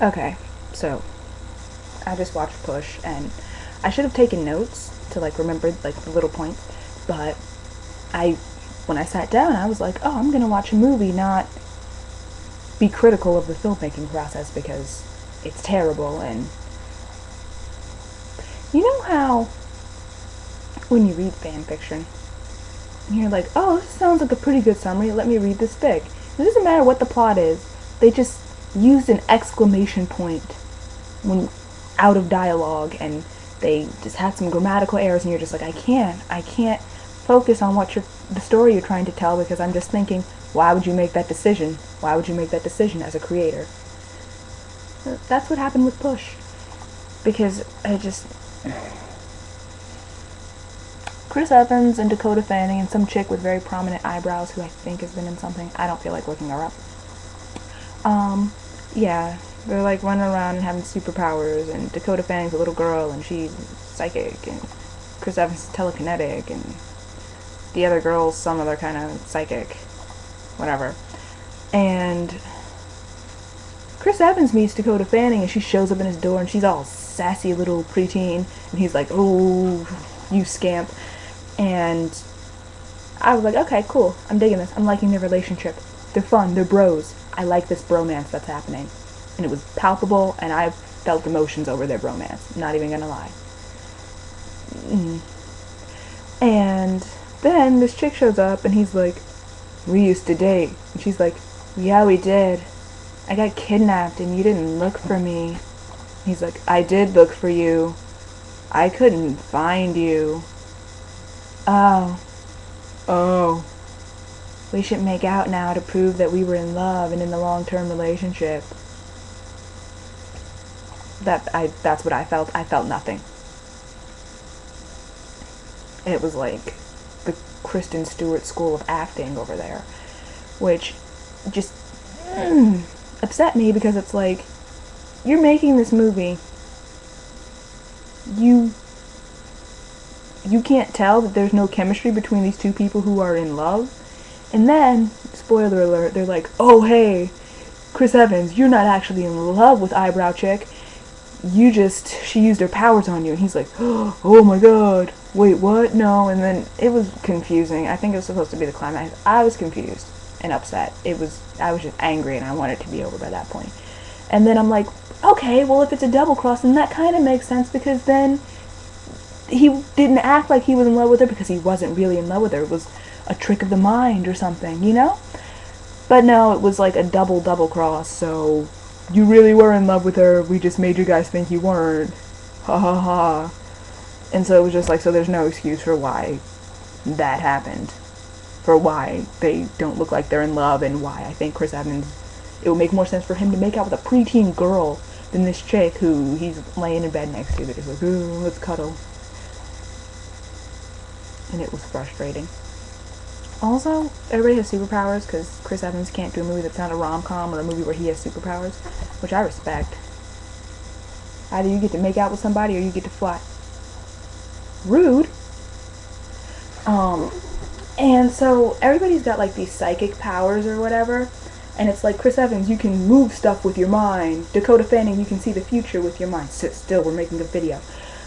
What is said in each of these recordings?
Okay, so I just watched Push, and I should have taken notes to like remember like the little points, but I when I sat down, I was like, oh, I'm gonna watch a movie, not be critical of the filmmaking process because it's terrible. And you know how when you read fan fiction, and you're like, oh, this sounds like a pretty good summary. Let me read this fic. It doesn't matter what the plot is. They just used an exclamation point when out of dialogue, and they just had some grammatical errors, and you're just like, I can't focus on the story you're trying to tell because I'm just thinking, why would you make that decision? Why would you make that decision as a creator? That's what happened with Push, because Chris Evans and Dakota Fanning and some chick with very prominent eyebrows who I think has been in something. I don't feel like looking her up. Yeah, they're like running around and having superpowers, and Dakota Fanning's a little girl and she's psychic, and Chris Evans is telekinetic, and the other girl's some other kind of psychic, whatever. And Chris Evans meets Dakota Fanning, and she shows up in his door, and she's all sassy little preteen, and he's like, oh, you scamp. And I was like, okay, cool, I'm digging this. I'm liking their relationship. They're fun, they're bros. I like this bromance that's happening. And it was palpable, and I felt emotions over their bromance. Not even gonna lie. And then this chick shows up, and he's like, we used to date. And she's like, yeah, we did. I got kidnapped, and you didn't look for me. He's like, I did look for you. I couldn't find you. Oh. We should make out now to prove that we were in love and in a long-term relationship. That's what I felt. I felt nothing. It was like the Kristen Stewart school of acting over there, which just upset me because it's like, you're making this movie. You can't tell that there's no chemistry between these two people who are in love. And then, spoiler alert, they're like, oh hey, Chris Evans, you're not actually in love with eyebrow chick. She used her powers on you. And he's like, oh my god, wait, what? No. And then it was confusing. I think it was supposed to be the climax. I was confused and upset. I was just angry, and I wanted it to be over by that point. And then I'm like, okay, well, if it's a double cross, then that kind of makes sense, because then he didn't act like he was in love with her because he wasn't really in love with her. It was a trick of the mind or something, you know? But no, it was like a double cross, so you really were in love with her, we just made you guys think you weren't. Ha ha ha. And so it was just like, so there's no excuse for why that happened. For why they don't look like they're in love, and why I think Chris Evans, it would make more sense for him to make out with a preteen girl than this chick who he's laying in bed next to. They're just like, ooh, let's cuddle. And it was frustrating. Also, everybody has superpowers because Chris Evans can't do a movie that's not a rom-com or a movie where he has superpowers, which I respect. Either you get to make out with somebody or you get to fly. Rude. And so everybody's got like these psychic powers or whatever, and it's like, Chris Evans, you can move stuff with your mind. Dakota Fanning, you can see the future with your mind. Sit still, we're making a video.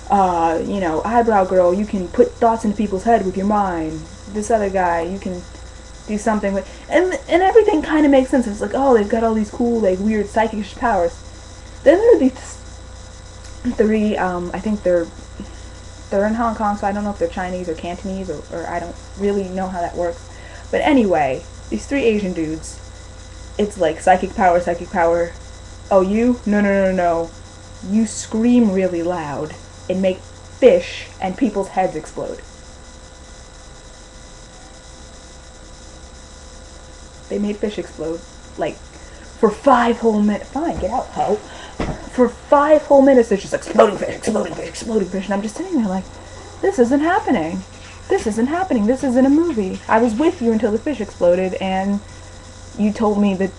Eyebrow girl, you can put thoughts into people's head with your mind. This other guy, you can do something with, and everything kind of makes sense. It's like, oh, they've got all these cool, like, weird psychic powers. Then there are these three, I think they're in Hong Kong, so I don't know if they're Chinese or Cantonese, or I don't really know how that works. But anyway, these three Asian dudes, it's like psychic power. Oh, you? No. You scream really loud and make fish and people's heads explode. They made fish explode, like, for 5 whole minutes. Fine, get out, ho. For 5 whole minutes, there's just exploding fish, and I'm just sitting there like, this isn't happening. This isn't a movie. I was with you until the fish exploded, and you told me that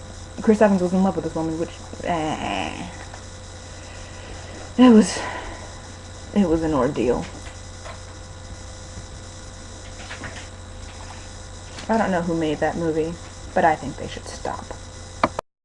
Chris Evans was in love with this woman, which, it was an ordeal. I don't know who made that movie, but I think they should stop.